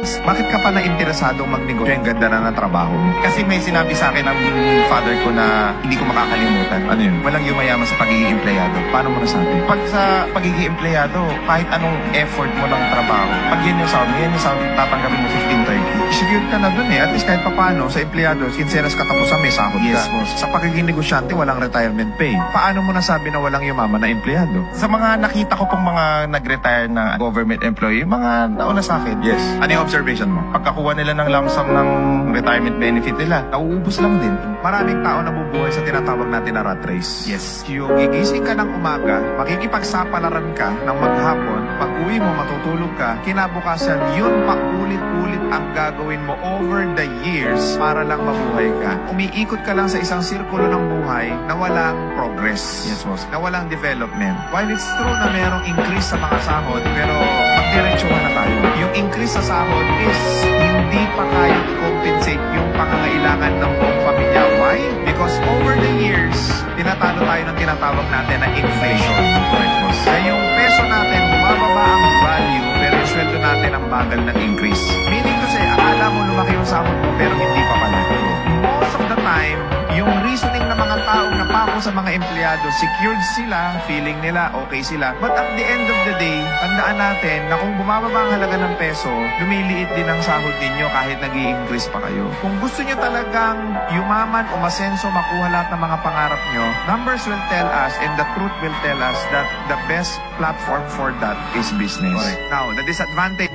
Bakit ka pa na-interesado magnegosyo? Ang ganda na ng trabaho mo. Kasi may sinabi sa akin ng father ko na hindi ko makakalimutan. Ano yun? Walang yumayaman sa pagiging empleyado. Paano mo nasabi? Pag sa pagiging empleyado, kahit anong effort mo ng trabaho, pag yan yung sound, tatanggapin mo 15-30. Secure ka na dun eh. At least kahit papano, sa empleyado, sinceras katapusan may sahod ka. Yes, boss. Sa pagiging negosyante, walang retirement pay. Paano mo nasabi na walang yumaman na empleyado? Sa mga nakita ko pong mga nag-retire na government employee, mga nauna sa akin. Yes. Ano yung observation mo? Pagkakuha nila ng lump sum ng retirement benefit nila, nauubos lang din. Maraming tao nabubuhay sa tinatawag natin na rat race. Yes. Yung gigising ka ng umaga, makikipagsapalaran ka ng maghapon, pag uwi mo, matutulog ka, kinabukasan, yun paulit-ulit ang gagawin mo over the years para lang mabuhay ka. Umiikot ka lang sa isang sirkulo ng buhay na walang progress. Yes, boss. Na walang development. While it's true na merong increase sa mga sahod, pero magdiretsuhan na tayo. Yung increase sa sahod is hindi pa kaya compensate yung pangangailangan ng buong pamilya. Why? Because over the years, tinatalo tayo ng tinatawag natin na inflation. Correct, boss. Kaya yung peso natin, bumababa ang value, pero yung sweldo natin ang bagal ng increase. Meaning to say, akala mo lumaki yung sahod mo, pero hindi pa pala. Most of the time, yung reasoning ng mga taong napako sa mga empleyado, secured sila, feeling nila, okay sila. But at the end of the day, tandaan natin na kung bumababa ang halaga ng peso, lumiliit din ang sahod ninyo kahit nag-i-increase pa kayo. Kung gusto nyo talagang yumaman o masenso, makuha lahat ng mga pangarap nyo, numbers will tell us and the truth will tell us that the best platform for that is business. Correct. Now, the disadvantage...